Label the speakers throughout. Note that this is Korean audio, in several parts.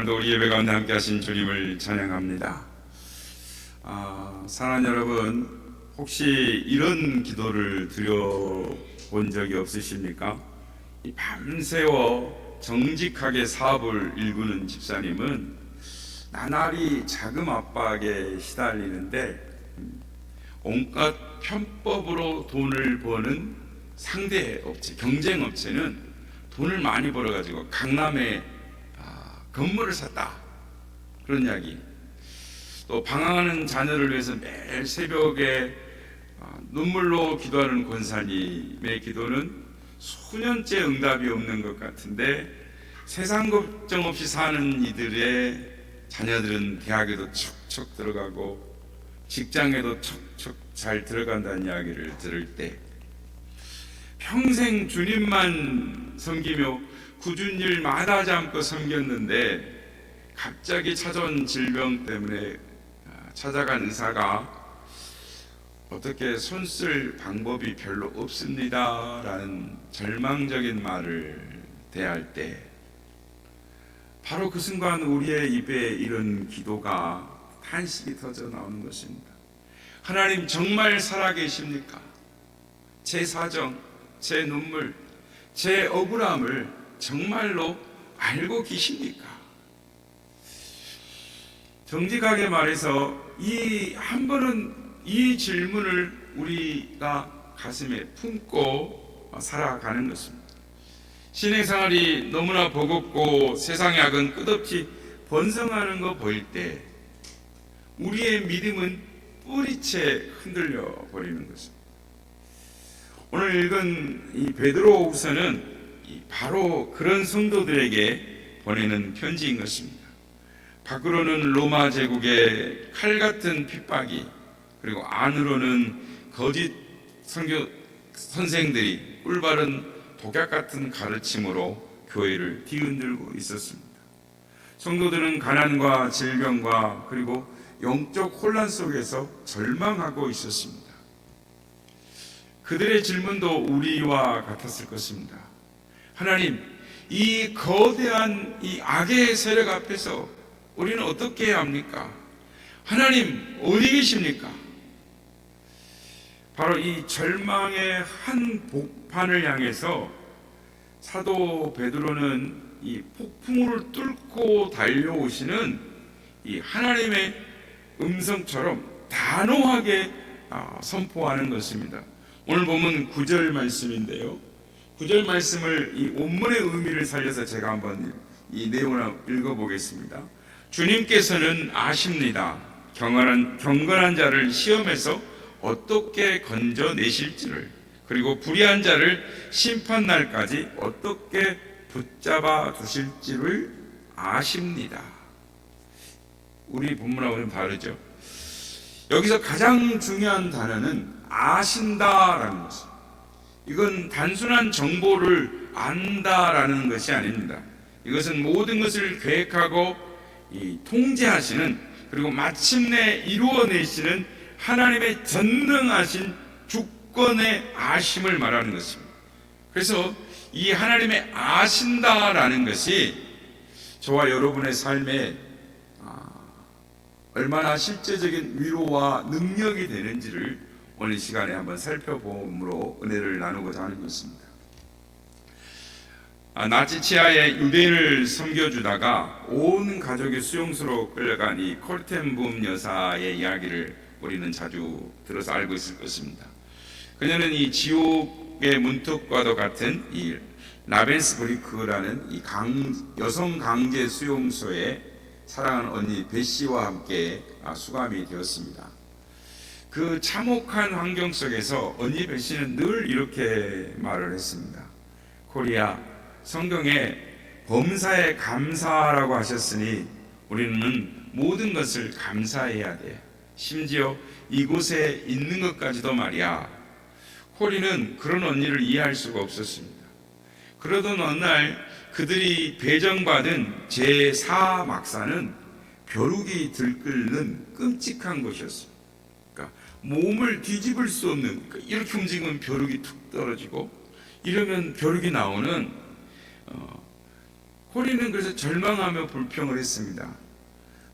Speaker 1: 오늘도 우리 예배 가운데 함께 하신 주님을 찬양합니다. 사랑하는 여러분, 혹시 이런 기도를 드려본 적이 없으십니까? 밤새워 정직하게 사업을 일구는 집사님은 나날이 자금 압박에 시달리는데 온갖 편법으로 돈을 버는 상대 업체, 경쟁 업체는 돈을 많이 벌어가지고 강남에 건물을 샀다, 그런 이야기. 또 방황하는 자녀를 위해서 매일 새벽에 눈물로 기도하는 권사님의 기도는 수년째 응답이 없는 것 같은데, 세상 걱정 없이 사는 이들의 자녀들은 대학에도 척척 들어가고 직장에도 척척 잘 들어간다는 이야기를 들을 때, 평생 주님만 섬기며 굳은 일 마다하지 않고 섬겼는데 갑자기 찾아온 질병 때문에 찾아간 의사가 어떻게 손 쓸 방법이 별로 없습니다 라는 절망적인 말을 대할 때, 바로 그 순간 우리의 입에 이런 기도가 탄식이 터져 나오는 것입니다. 하나님, 정말 살아계십니까? 제 사정, 제 눈물, 제 억울함을 정말로 알고 계십니까? 정직하게 말해서 한 번은 이 질문을 우리가 가슴에 품고 살아가는 것입니다. 신앙생활이 너무나 버겁고 세상의 악은 끝없이 번성하는 거 보일 때 우리의 믿음은 뿌리채 흔들려 버리는 것입니다. 오늘 읽은 이 베드로후서는 바로 그런 성도들에게 보내는 편지인 것입니다. 밖으로는 로마 제국의 칼 같은 핍박이, 그리고 안으로는 거짓 선교 선생들이 꿀바른 독약 같은 가르침으로 교회를 뒤흔들고 있었습니다. 성도들은 가난과 질병과 그리고 영적 혼란 속에서 절망하고 있었습니다. 그들의 질문도 우리와 같았을 것입니다. 하나님, 이 거대한 이 악의 세력 앞에서 우리는 어떻게 해야 합니까? 하나님, 어디 계십니까? 바로 이 절망의 한 복판을 향해서 사도 베드로는 이 폭풍우를 뚫고 달려오시는 이 하나님의 음성처럼 단호하게 선포하는 것입니다. 오늘 보면 9절 말씀인데요, 9절 말씀을 이 원문의 의미를 살려서 제가 한번 이 내용을 읽어보겠습니다. 주님께서는 아십니다. 경건한 자를 시험에서 어떻게 건져내실지를, 그리고 불의한 자를 심판날까지 어떻게 붙잡아 두실지를 아십니다. 우리 본문하고 좀 다르죠. 여기서 가장 중요한 단어는 아신다라는 것입니다. 이건 단순한 정보를 안다라는 것이 아닙니다. 이것은 모든 것을 계획하고 통제하시는, 그리고 마침내 이루어내시는 하나님의 전능하신 주권의 아심을 말하는 것입니다. 그래서 이 하나님의 아신다라는 것이 저와 여러분의 삶에 얼마나 실제적인 위로와 능력이 되는지를 오늘 시간에 한번 살펴봄으로 은혜를 나누고자 하는 것입니다. 나치 치하의 유대인을 섬겨주다가 온 가족이 수용소로 끌려간 이 콜텐붐 여사의 이야기를 우리는 자주 들어서 알고 있을 것입니다. 그녀는 이 지옥의 문턱과도 같은 이 라벤스브리크라는 이 여성 강제 수용소에 사랑하는 언니 베시와 함께 수감이 되었습니다. 그 참혹한 환경 속에서 언니 베시는 늘 이렇게 말을 했습니다. 코리아, 성경에 범사에 감사라고 하셨으니 우리는 모든 것을 감사해야 돼. 심지어 이곳에 있는 것까지도 말이야. 코리는 그런 언니를 이해할 수가 없었습니다. 그러던 어느 날 그들이 배정받은 제4막사는 벼룩이 들끓는 끔찍한 곳이었어요. 그러니까 몸을 뒤집을 수 없는, 그러니까 이렇게 움직이면 벼룩이 툭 떨어지고, 이러면 벼룩이 나오는 코리는 그래서 절망하며 불평을 했습니다.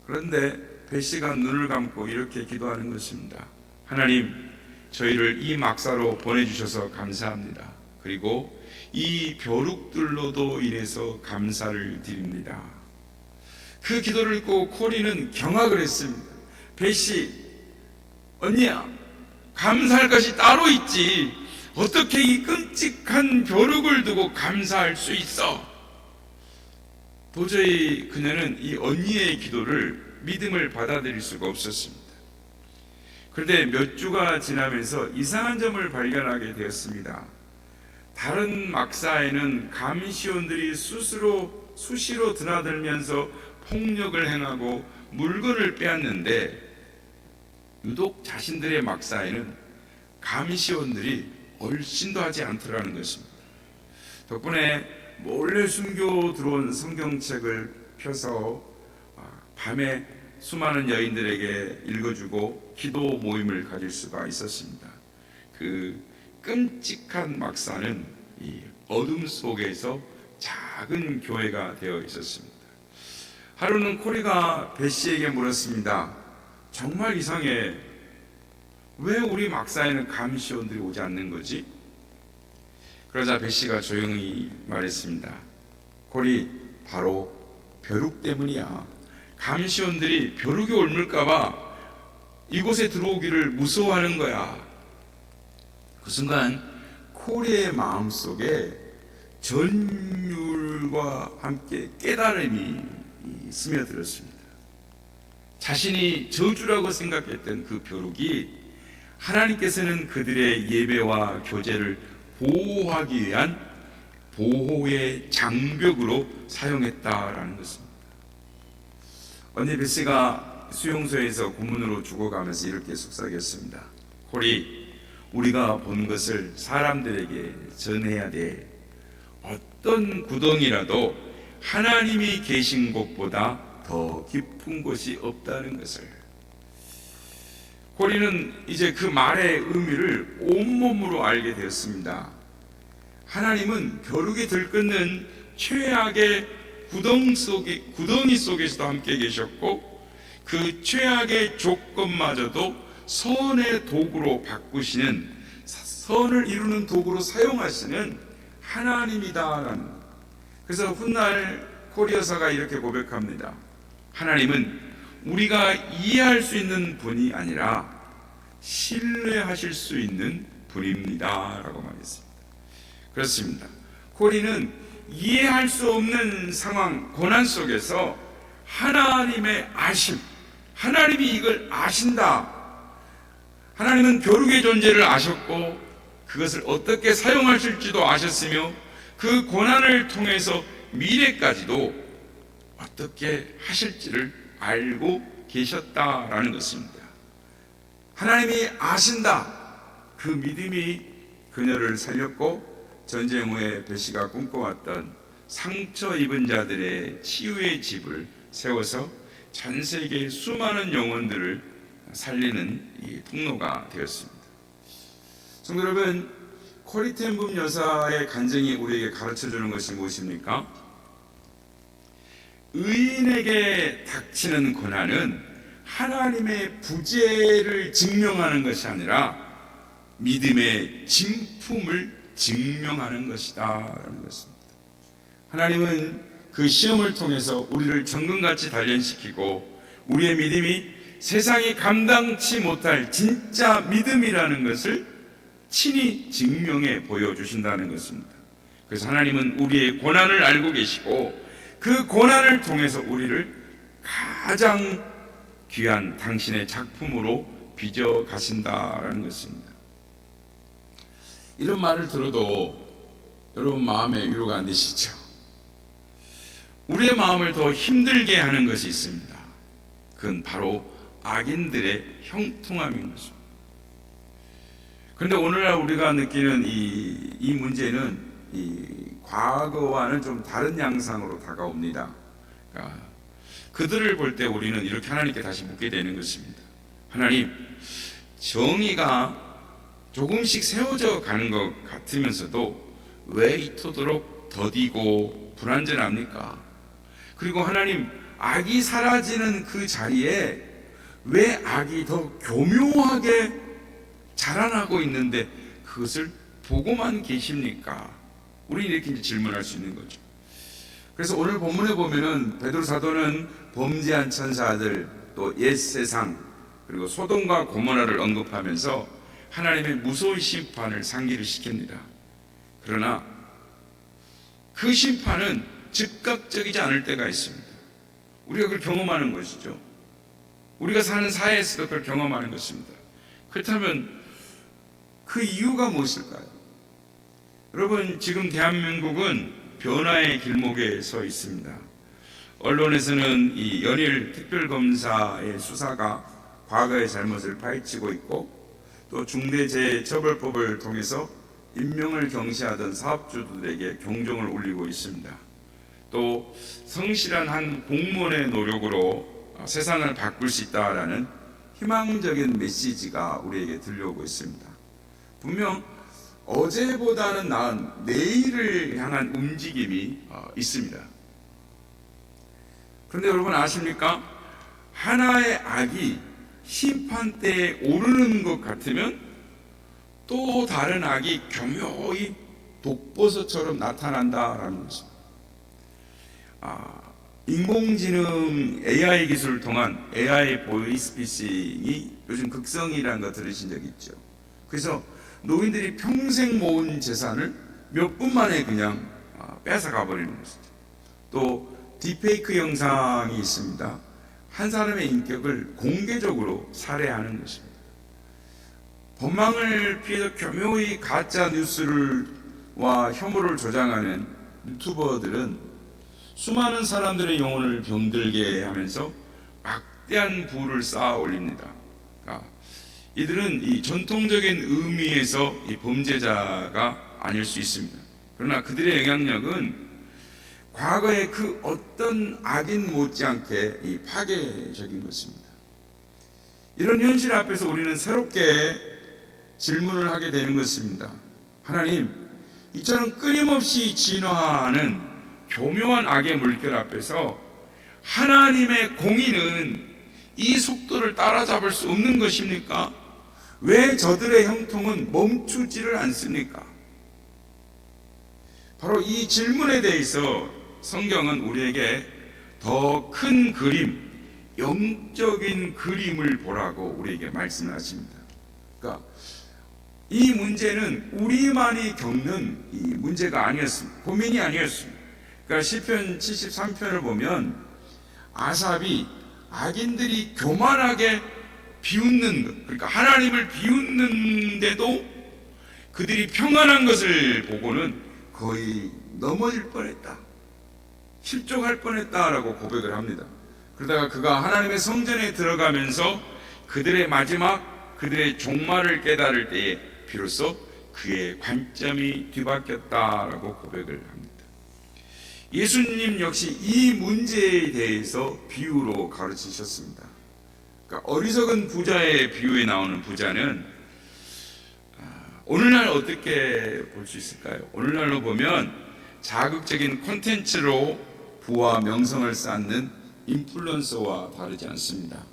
Speaker 1: 그런데 벳시가 눈을 감고 이렇게 기도하는 것입니다. 하나님, 저희를 이 막사로 보내주셔서 감사합니다. 그리고 이 벼룩들로도 인해서 감사를 드립니다. 그 기도를 읽고 코리는 경악을 했습니다. 벳시, 언니야, 감사할 것이 따로 있지. 어떻게 이 끔찍한 벼룩을 두고 감사할 수 있어? 도저히 그녀는 이 언니의 기도를 믿음을 받아들일 수가 없었습니다. 그런데 몇 주가 지나면서 이상한 점을 발견하게 되었습니다. 다른 막사에는 감시원들이 수시로 드나들면서 폭력을 행하고 물건을 빼앗는데, 유독 자신들의 막사에는 감시원들이 얼씬도 하지 않더라는 것입니다. 덕분에 몰래 숨겨 들어온 성경책을 펴서 밤에 수많은 여인들에게 읽어주고 기도 모임을 가질 수가 있었습니다. 그 끔찍한 막사는 이 어둠 속에서 작은 교회가 되어 있었습니다. 하루는 코리가 벳시에게 물었습니다. 정말 이상해. 왜 우리 막사에는 감시원들이 오지 않는 거지? 그러자 벳시가 조용히 말했습니다. 코리, 바로 벼룩 때문이야. 감시원들이 벼룩이 옮을까봐 이곳에 들어오기를 무서워하는 거야. 그 순간 코리의 마음속에 전율과 함께 깨달음이 스며들었습니다. 자신이 저주라고 생각했던 그 벼룩이 하나님께서는 그들의 예배와 교제를 보호하기 위한 보호의 장벽으로 사용했다라는 것입니다. 언니 벳시가 수용소에서 고문으로 죽어가면서 이렇게 속삭였습니다. 코리, 우리가 본 것을 사람들에게 전해야 돼. 어떤 구덩이라도 하나님이 계신 곳보다 더 깊은 곳이 없다는 것을. 코리는 이제 그 말의 의미를 온몸으로 알게 되었습니다. 하나님은 벼룩이 들끓는 최악의 구덩이 속에서도 함께 계셨고, 그 최악의 조건마저도 선의 도구로 바꾸시는, 선을 이루는 도구로 사용하시는 하나님이다라는. 그래서 훗날 코리 여사가 이렇게 고백합니다. 하나님은 우리가 이해할 수 있는 분이 아니라 신뢰하실 수 있는 분입니다 라고 말했습니다. 그렇습니다. 코리는 이해할 수 없는 상황, 고난 속에서 하나님의 아심, 하나님이 이걸 아신다. 하나님은 벼룩의 존재를 아셨고 그것을 어떻게 사용하실지도 아셨으며 그 고난을 통해서 미래까지도 어떻게 하실지를 알고 계셨다라는 것입니다. 하나님이 아신다. 그 믿음이 그녀를 살렸고 전쟁 후에 벳시가 꿈꿔왔던 상처 입은 자들의 치유의 집을 세워서 전 세계 수많은 영혼들을 살리는 이 통로가 되었습니다. 성도 여러분, 코리 텐 붐 여사의 간증이 우리에게 가르쳐주는 것이 무엇입니까? 의인에게 닥치는 고난은 하나님의 부재를 증명하는 것이 아니라 믿음의 진품을 증명하는 것이다 라는 것입니다. 하나님은 그 시험을 통해서 우리를 정금같이 단련시키고 우리의 믿음이 세상이 감당치 못할 진짜 믿음이라는 것을 친히 증명해 보여주신다는 것입니다. 그래서 하나님은 우리의 고난을 알고 계시고 그 고난을 통해서 우리를 가장 귀한 당신의 작품으로 빚어 가신다라는 것입니다. 이런 말을 들어도 여러분 마음에 위로가 안 되시죠? 우리의 마음을 더 힘들게 하는 것이 있습니다. 그건 바로 악인들의 형통함인 것입니다. 그런데 오늘날 우리가 느끼는 이 문제는 이 과거와는 좀 다른 양상으로 다가옵니다. 그러니까 그들을 볼 때 우리는 이렇게 하나님께 다시 묻게 되는 것입니다. 하나님, 정의가 조금씩 세워져 가는 것 같으면서도 왜 이토록 더디고 불완전합니까? 그리고 하나님, 악이 사라지는 그 자리에 왜 악이 더 교묘하게 자라나고 있는데 그것을 보고만 계십니까? 우리는 이렇게 이제 질문할 수 있는 거죠. 그래서 오늘 본문에 보면은 베드로 사도는 범죄한 천사들, 또 옛 세상, 그리고 소돔과 고모라를 언급하면서 하나님의 무서운 심판을 상기를 시킵니다. 그러나 그 심판은 즉각적이지 않을 때가 있습니다. 우리가 그걸 경험하는 것이죠. 우리가 사는 사회에서도 그걸 경험하는 것입니다. 그렇다면 그 이유가 무엇일까요? 여러분, 지금 대한민국은 변화의 길목에 서 있습니다. 언론에서는 이 연일 특별검사의 수사가 과거의 잘못을 파헤치고 있고, 또 중대재해처벌법을 통해서 임명을 경시하던 사업주들에게 경종을 울리고 있습니다. 또 성실한 한 공무원의 노력으로 세상을 바꿀 수 있다라는 희망적인 메시지가 우리에게 들려오고 있습니다. 분명 어제보다는 나은 내일을 향한 움직임이 있습니다. 그런데 여러분 아십니까? 하나의 악이 심판대에 오르는 것 같으면 또 다른 악이 교묘히 독버섯처럼 나타난다라는 것입니다. 인공지능 AI 기술을 통한 AI 보이스피싱이 요즘 극성이라는 거 들으신 적 있죠? 그래서 노인들이 평생 모은 재산을 몇 분 만에 그냥 뺏어가 버리는 것이죠. 또 딥페이크 영상이 있습니다. 한 사람의 인격을 공개적으로 살해하는 것입니다. 법망을 피해서 교묘히 가짜 뉴스와 혐오를 조장하는 유튜버들은 수많은 사람들의 영혼을 병들게 하면서 막대한 부를 쌓아 올립니다. 이들은 이 전통적인 의미에서 이 범죄자가 아닐 수 있습니다. 그러나 그들의 영향력은 과거의 그 어떤 악인 못지않게 이 파괴적인 것입니다. 이런 현실 앞에서 우리는 새롭게 질문을 하게 되는 것입니다. 하나님, 이처럼 끊임없이 진화하는 교묘한 악의 물결 앞에서 하나님의 공의는 이 속도를 따라잡을 수 없는 것입니까? 왜 저들의 형통은 멈추지를 않습니까? 바로 이 질문에 대해서 성경은 우리에게 더 큰 그림, 영적인 그림을 보라고 우리에게 말씀하십니다. 그러니까 이 문제는 우리만이 겪는 이 문제가 아니었습니다. 고민이 아니었습니다. 그러니까 시편 73편을 보면 아삽이 악인들이 교만하게 비웃는 것, 그러니까 하나님을 비웃는데도 그들이 평안한 것을 보고는 거의 넘어질 뻔했다, 실족할 뻔했다라고 고백을 합니다. 그러다가 그가 하나님의 성전에 들어가면서 그들의 마지막, 그들의 종말을 깨달을 때에 비로소 그의 관점이 뒤바뀌었다라고 고백을 합니다. 예수님 역시 이 문제에 대해서 비유로 가르치셨습니다. 그러니까 어리석은 부자의 비유에 나오는 부자는 오늘날 어떻게 볼 수 있을까요? 오늘날로 보면 자극적인 콘텐츠로 부와 명성을 쌓는 인플루언서와 다르지 않습니다.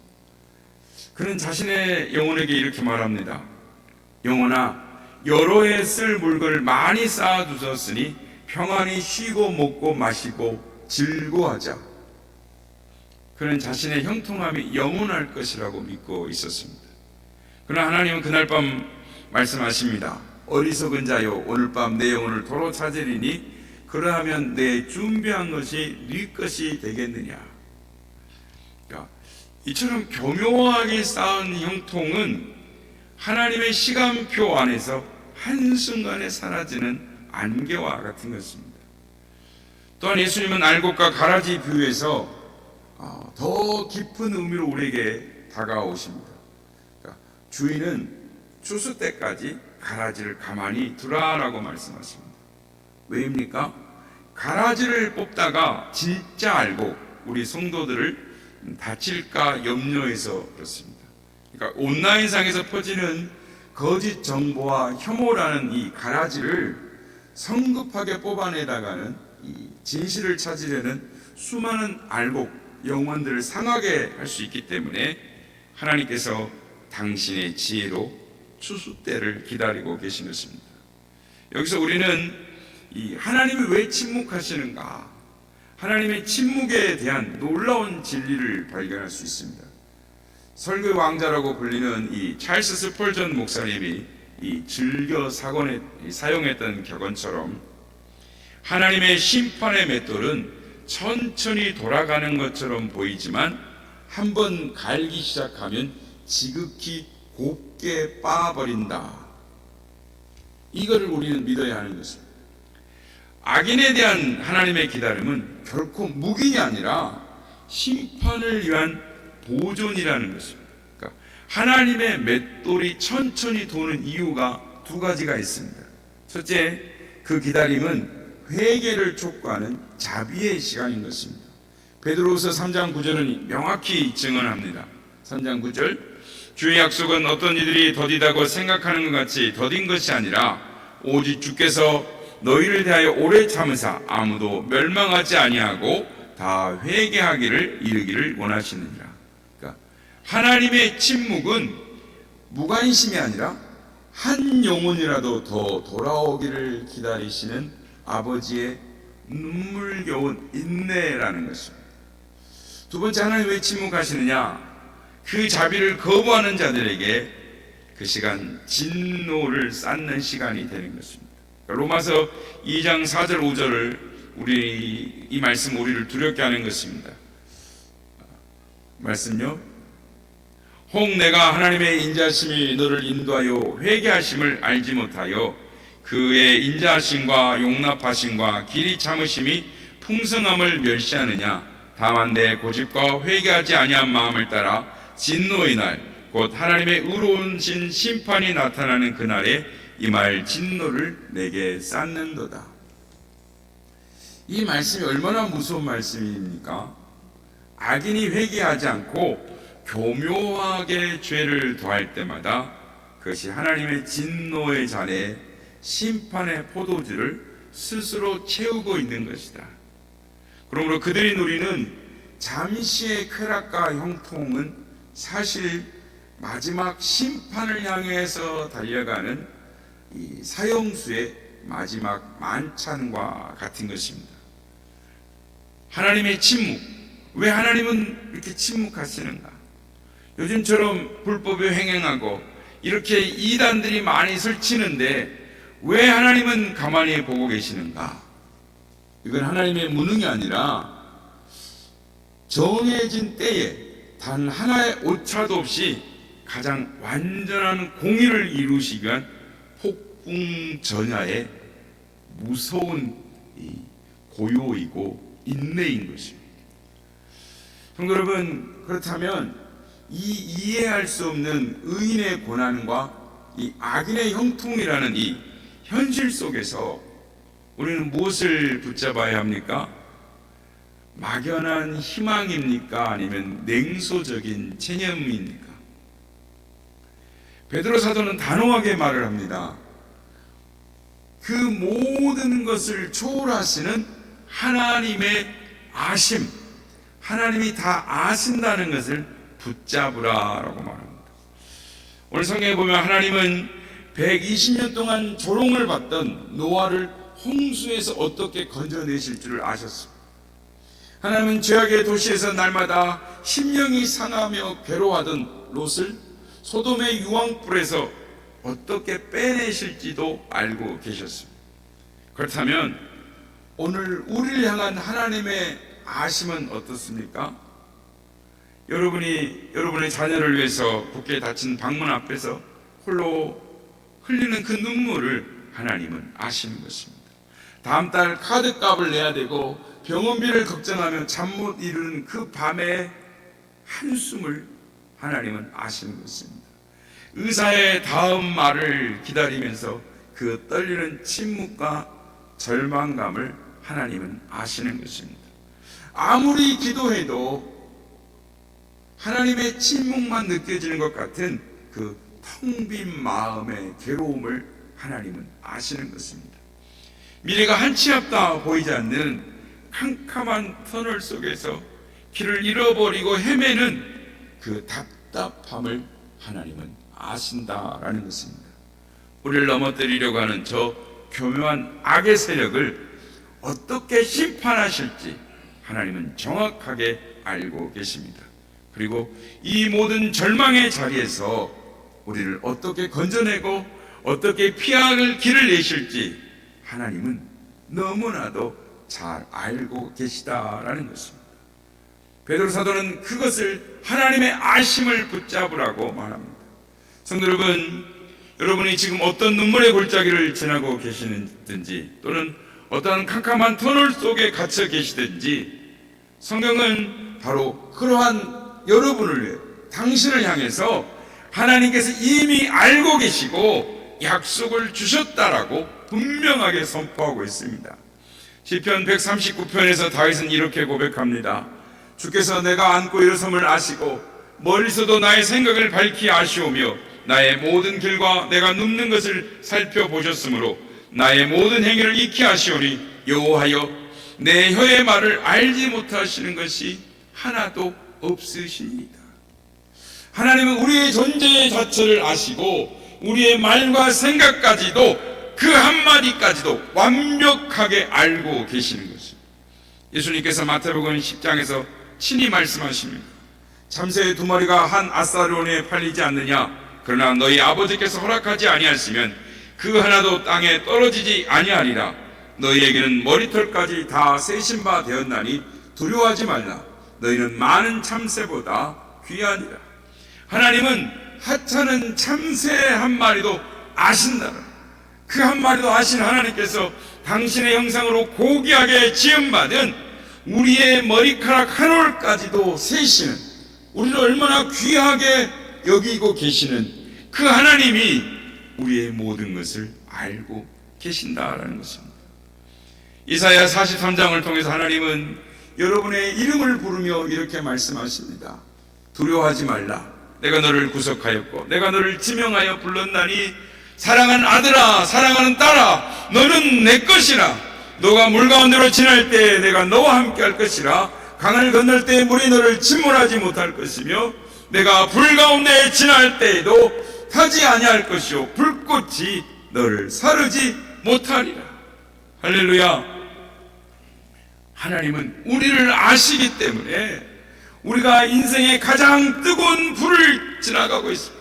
Speaker 1: 그는 자신의 영혼에게 이렇게 말합니다. 영혼아, 여러 해 쓸 물건을 많이 쌓아두셨으니 평안히 쉬고 먹고 마시고 즐거워하자. 그는 자신의 형통함이 영원할 것이라고 믿고 있었습니다. 그러나 하나님은 그날 밤 말씀하십니다. 어리석은 자여, 오늘 밤 내 영혼을 도로 찾으리니 그러하면 내 준비한 것이 네 것이 되겠느냐. 그러니까 이처럼 교묘하게 쌓은 형통은 하나님의 시간표 안에서 한순간에 사라지는 안개와 같은 것입니다. 또한 예수님은 알곡과 가라지 비유에서 더 깊은 의미로 우리에게 다가오십니다. 그러니까 주인은 추수 때까지 가라지를 가만히 두라라고 말씀하십니다. 왜입니까? 가라지를 뽑다가 진짜 알곡, 우리 성도들을 다칠까 염려해서 그렇습니다. 그러니까 온라인상에서 퍼지는 거짓 정보와 혐오라는 이 가라지를 성급하게 뽑아내다가는 이 진실을 찾으려는 수많은 알곡, 영혼들을 상하게 할 수 있기 때문에 하나님께서 당신의 지혜로 추수 때를 기다리고 계신 것입니다. 여기서 우리는 이 하나님이 왜 침묵하시는가, 하나님의 침묵에 대한 놀라운 진리를 발견할 수 있습니다. 설교의 왕자라고 불리는 이 찰스 스펄전 목사님이 이 즐겨 사용했던 격언처럼 하나님의 심판의 맷돌은 천천히 돌아가는 것처럼 보이지만 한번 갈기 시작하면 지극히 곱게 빻아버린다. 이거를 우리는 믿어야 하는 것입니다. 악인에 대한 하나님의 기다림은 결코 묵인이 아니라 심판을 위한 보존이라는 것입니다. 그러니까 하나님의 맷돌이 천천히 도는 이유가 두 가지가 있습니다. 첫째, 그 기다림은 회개를 촉구하는 자비의 시간인 것입니다. 베드로후서 3장 9절은 명확히 증언합니다. 3장 9절, 주의 약속은 어떤 이들이 더디다고 생각하는 것 같이 더딘 것이 아니라 오직 주께서 너희를 대하여 오래 참으사 아무도 멸망하지 아니하고 다 회개하기를 이르기를 원하시느니라. 그러니까 하나님의 침묵은 무관심이 아니라 한 영혼이라도 더 돌아오기를 기다리시는 아버지의 눈물겨운 인내라는 것입니다. 두 번째, 하나님 왜 침묵하시느냐? 그 자비를 거부하는 자들에게 그 시간 진노를 쌓는 시간이 되는 것입니다. 로마서 2장 4절 5절을 이 말씀 우리를 두렵게 하는 것입니다. 말씀요, 혹 내가 하나님의 인자하심이 너를 인도하여 회개하심을 알지 못하여 그의 인자하심과 용납하심과 길이 참으심이 풍성함을 멸시하느냐? 다만 내 고집과 회개하지 아니한 마음을 따라 진노의 날 곧 하나님의 의로우신 심판이 나타나는 그날에 임할 진노를 내게 쌓는도다. 이 말씀이 얼마나 무서운 말씀입니까? 악인이 회개하지 않고 교묘하게 죄를 더할 때마다 그것이 하나님의 진노의 잔에 심판의 포도주를 스스로 채우고 있는 것이다. 그러므로 그들이 누리는 잠시의 쾌락과 형통은 사실 마지막 심판을 향해서 달려가는 이 사형수의 마지막 만찬과 같은 것입니다. 하나님의 침묵, 왜 하나님은 이렇게 침묵하시는가? 요즘처럼 불법에 횡행하고 이렇게 이단들이 많이 설치는데 왜 하나님은 가만히 보고 계시는가? 이건 하나님의 무능이 아니라 정해진 때에 단 하나의 오차도 없이 가장 완전한 공의를 이루시기 위한 폭풍전야의 무서운 고요이고 인내인 것입니다. 성도 여러분, 그렇다면 이 이해할 수 없는 의인의 고난과 이 악인의 형통이라는 이 현실 속에서 우리는 무엇을 붙잡아야 합니까? 막연한 희망입니까? 아니면 냉소적인 체념입니까? 베드로 사도는 단호하게 말을 합니다. 그 모든 것을 초월하시는 하나님의 아심, 하나님이 다 아신다는 것을 붙잡으라라고 말합니다. 오늘 성경에 보면 하나님은 120년 동안 조롱을 받던 노아를 홍수에서 어떻게 건져내실 줄을 아셨습니다. 하나님은 죄악의 도시에서 날마다 심령이 상하며 괴로워하던 롯을 소돔의 유황불에서 어떻게 빼내실지도 알고 계셨습니다. 그렇다면 오늘 우리를 향한 하나님의 아심은 어떻습니까? 여러분의 자녀를 위해서 굳게 닫힌 방문 앞에서 홀로 흘리는 그 눈물을 하나님은 아시는 것입니다. 다음 달 카드값을 내야 되고 병원비를 걱정하며 잠 못 이루는 그 밤의 한숨을 하나님은 아시는 것입니다. 의사의 다음 말을 기다리면서 그 떨리는 침묵과 절망감을 하나님은 아시는 것입니다. 아무리 기도해도 하나님의 침묵만 느껴지는 것 같은 그 텅 빈 마음의 괴로움을 하나님은 아시는 것입니다. 미래가 한치 앞다 보이지 않는 캄캄한 터널 속에서 길을 잃어버리고 헤매는 그 답답함을 하나님은 아신다라는 것입니다. 우리를 넘어뜨리려고 하는 저 교묘한 악의 세력을 어떻게 심판하실지 하나님은 정확하게 알고 계십니다. 그리고 이 모든 절망의 자리에서 우리를 어떻게 건져내고 어떻게 피할 길을 내실지 하나님은 너무나도 잘 알고 계시다라는 것입니다. 베드로 사도는 그것을 하나님의 아심을 붙잡으라고 말합니다. 성도 여러분, 여러분이 지금 어떤 눈물의 골짜기를 지나고 계시든지 또는 어떠한 캄캄한 터널 속에 갇혀 계시든지 성경은 바로 그러한 여러분을 위해 당신을 향해서 하나님께서 이미 알고 계시고 약속을 주셨다라고 분명하게 선포하고 있습니다. 시편 139편에서 다윗은 이렇게 고백합니다. 주께서 내가 앉고 일어섬을 아시고 멀리서도 나의 생각을 밝히 아시오며 나의 모든 길과 내가 눕는 것을 살펴보셨으므로 나의 모든 행위를 익히 아시오니 여호와여 내 혀의 말을 알지 못하시는 것이 하나도 없으시니이다. 하나님은 우리의 존재 자체를 아시고 우리의 말과 생각까지도 그 한마디까지도 완벽하게 알고 계시는 것입니다. 예수님께서 마태복음 10장에서 친히 말씀하십니다. 참새의 두 마리가 한 아사르온에 팔리지 않느냐? 그러나 너희 아버지께서 허락하지 아니하시면 그 하나도 땅에 떨어지지 아니하리라. 너희에게는 머리털까지 다 세신 바 되었나니 두려워하지 말라. 너희는 많은 참새보다 귀하니라. 하나님은 하찮은 참새 한 마리도 아신다라. 그 한 마리도 아신 하나님께서 당신의 형상으로 고귀하게 지음받은 우리의 머리카락 한 올까지도 세시는, 우리를 얼마나 귀하게 여기고 계시는 그 하나님이 우리의 모든 것을 알고 계신다라는 것입니다. 이사야 43장을 통해서 하나님은 여러분의 이름을 부르며 이렇게 말씀하십니다. 두려워하지 말라. 내가 너를 구속하였고 내가 너를 지명하여 불렀나니 사랑하는 아들아, 사랑하는 딸아, 너는 내 것이라. 너가 물 가운데로 지날 때 내가 너와 함께 할 것이라. 강을 건널 때 물이 너를 침몰하지 못할 것이며 내가 불 가운데 지날 때에도 타지 아니할 것이요 불꽃이 너를 사르지 못하리라. 할렐루야. 하나님은 우리를 아시기 때문에 우리가 인생의 가장 뜨거운 불을 지나가고 있습니다.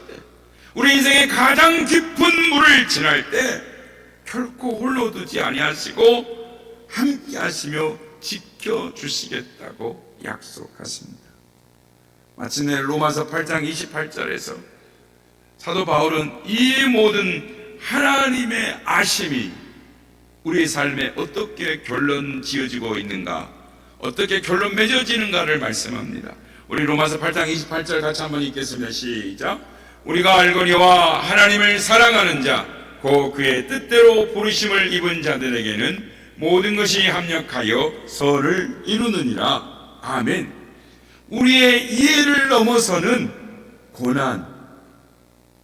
Speaker 1: 우리 인생의 가장 깊은 물을 지날 때 결코 홀로 두지 아니하시고 함께 하시며 지켜주시겠다고 약속하십니다. 마침내 로마서 8장 28절에서 사도 바울은 이 모든 하나님의 아심이 우리의 삶에 어떻게 결론 지어지고 있는가, 어떻게 결론 맺어지는가를 말씀합니다. 우리 로마서 8장 28절 같이 한번 읽겠습니다. 시작. 우리가 알거니와 하나님을 사랑하는 자, 곧 그의 뜻대로 부르심을 입은 자들에게는 모든 것이 합력하여 선을 이루느니라. 아멘. 우리의 이해를 넘어서는 고난,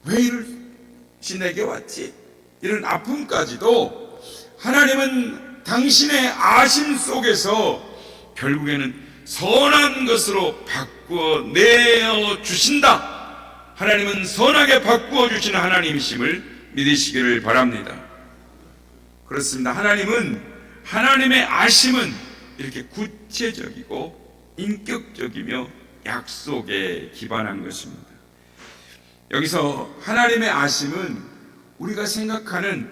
Speaker 1: 왜 이것이 내게 왔지? 이런 아픔까지도 하나님은 당신의 아심 속에서 결국에는 선한 것으로 바꾸어 내어 주신다. 하나님은 선하게 바꾸어 주시는 하나님이심을 믿으시기를 바랍니다. 그렇습니다. 하나님의 아심은 이렇게 구체적이고 인격적이며 약속에 기반한 것입니다. 여기서 하나님의 아심은 우리가 생각하는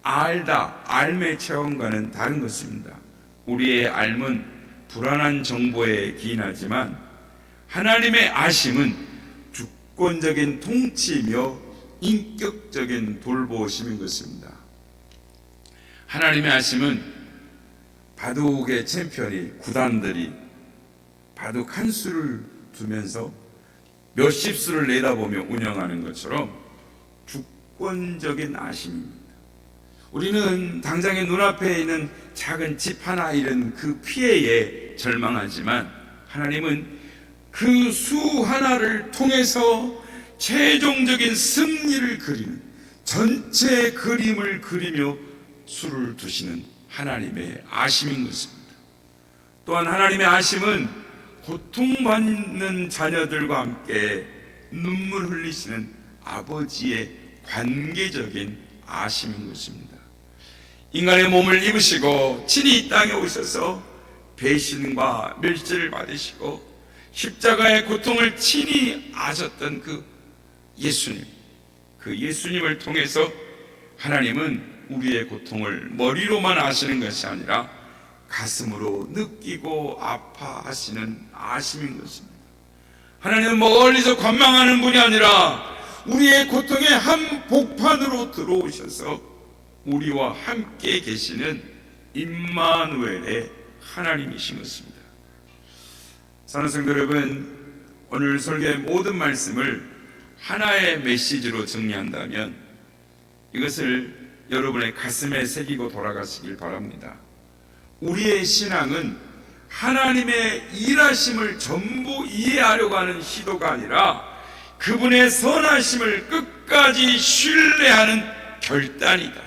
Speaker 1: 알다, 알의 체험과는 다른 것입니다. 우리의 알은 불안한 정보에 기인하지만 하나님의 아심은 주권적인 통치이며 인격적인 돌보심인 것입니다. 하나님의 아심은 바둑의 챔피언이, 구단들이 바둑 한 수를 두면서 몇십 수를 내다보며 운영하는 것처럼 주권적인 아심입니다. 우리는 당장의 눈앞에 있는 작은 집 하나 잃은 그 피해에 절망하지만 하나님은 그 수 하나를 통해서 최종적인 승리를 그리는, 전체 그림을 그리며 수를 두시는 하나님의 아심인 것입니다. 또한 하나님의 아심은 고통받는 자녀들과 함께 눈물 흘리시는 아버지의 관계적인 아심인 것입니다. 인간의 몸을 입으시고 친히 이 땅에 오셔서 배신과 멸절을 받으시고 십자가의 고통을 친히 아셨던 그 예수님을 통해서 하나님은 우리의 고통을 머리로만 아시는 것이 아니라 가슴으로 느끼고 아파하시는 아심인 것입니다. 하나님은 멀리서 관망하는 분이 아니라 우리의 고통의 한복판으로 들어오셔서 우리와 함께 계시는 임마누엘의 하나님이신 것입니다. 사랑하는 성도 여러분, 오늘 설교의 모든 말씀을 하나의 메시지로 정리한다면 이것을 여러분의 가슴에 새기고 돌아가시길 바랍니다. 우리의 신앙은 하나님의 일하심을 전부 이해하려고 하는 시도가 아니라 그분의 선하심을 끝까지 신뢰하는 결단이다.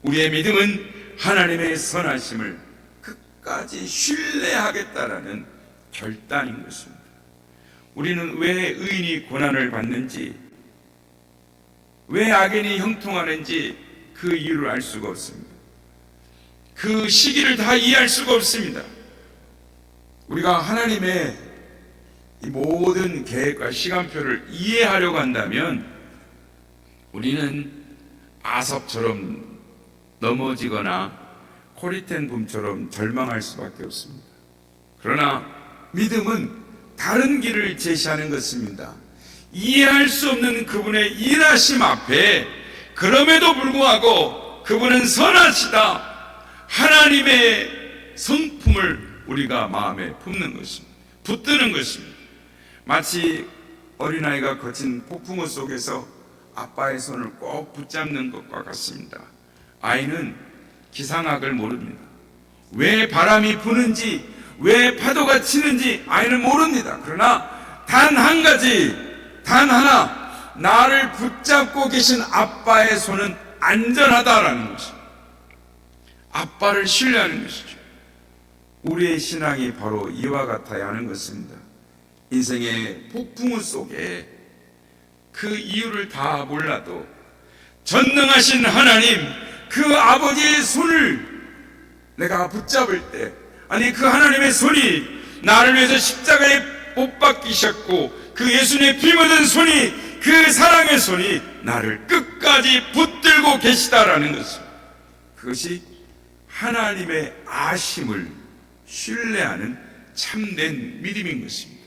Speaker 1: 우리의 믿음은 하나님의 선하심을 끝까지 신뢰하겠다라는 결단인 것입니다. 우리는 왜 의인이 고난을 받는지, 왜 악인이 형통하는지 그 이유를 알 수가 없습니다. 그 시기를 다 이해할 수가 없습니다. 우리가 하나님의 이 모든 계획과 시간표를 이해하려고 한다면 우리는 아섭처럼 넘어지거나 코리텐 붐처럼 절망할 수밖에 없습니다. 그러나 믿음은 다른 길을 제시하는 것입니다. 이해할 수 없는 그분의 일하심 앞에 그럼에도 불구하고 그분은 선하시다, 하나님의 성품을 우리가 마음에 품는 것입니다. 붙드는 것입니다. 마치 어린아이가 거친 폭풍우 속에서 아빠의 손을 꼭 붙잡는 것과 같습니다. 아이는 기상학을 모릅니다. 왜 바람이 부는지, 왜 파도가 치는지 아이는 모릅니다. 그러나 단 한 가지, 단 하나, 나를 붙잡고 계신 아빠의 손은 안전하다라는 것입니다. 아빠를 신뢰하는 것이죠. 우리의 신앙이 바로 이와 같아야 하는 것입니다. 인생의 폭풍우 속에 그 이유를 다 몰라도 전능하신 하나님, 그 아버지의 손을 내가 붙잡을 때, 아니 그 하나님의 손이 나를 위해서 십자가에 못 박히셨고 그 예수님의 피 묻은 손이, 그 사랑의 손이 나를 끝까지 붙들고 계시다라는 것입니다. 그것이 하나님의 아심을 신뢰하는 참된 믿음인 것입니다.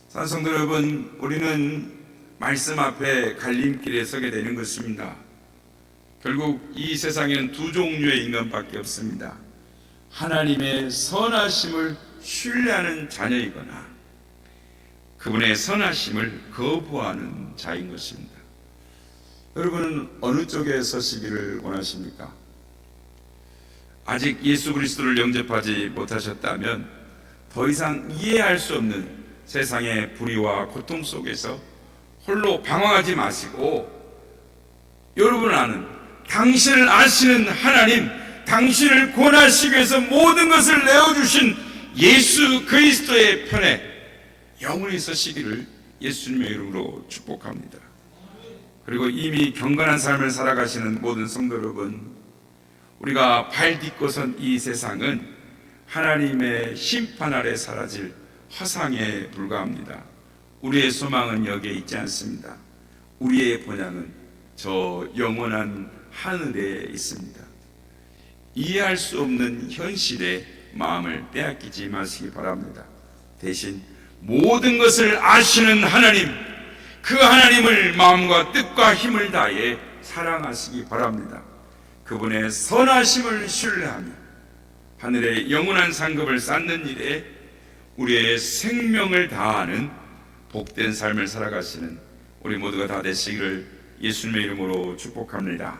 Speaker 1: 사랑하는 성도 여러분, 우리는 말씀 앞에 갈림길에 서게 되는 것입니다. 결국 이 세상에는 두 종류의 인간밖에 없습니다. 하나님의 선하심을 신뢰하는 자녀이거나 그분의 선하심을 거부하는 자인 것입니다. 여러분은 어느 쪽에 서시기를 원하십니까? 아직 예수 그리스도를 영접하지 못하셨다면 더 이상 이해할 수 없는 세상의 불의와 고통 속에서 홀로 방황하지 마시고, 여러분 아는, 당신을 아시는 하나님, 당신을 구원하시기 위해서 모든 것을 내어주신 예수 그리스도의 편에 영원히 서시기를 예수님의 이름으로 축복합니다. 그리고 이미 경건한 삶을 살아가시는 모든 성도 여러분, 우리가 발 딛고선 이 세상은 하나님의 심판 아래 사라질 허상에 불과합니다. 우리의 소망은 여기에 있지 않습니다. 우리의 본향은 저 영원한 하늘에 있습니다. 이해할 수 없는 현실에 마음을 빼앗기지 마시기 바랍니다. 대신 모든 것을 아시는 하나님, 그 하나님을 마음과 뜻과 힘을 다해 사랑하시기 바랍니다. 그분의 선하심을 신뢰하며 하늘의 영원한 상급을 쌓는 일에 우리의 생명을 다하는 복된 삶을 살아가시는 우리 모두가 다 되시기를 예수님의 이름으로 축복합니다.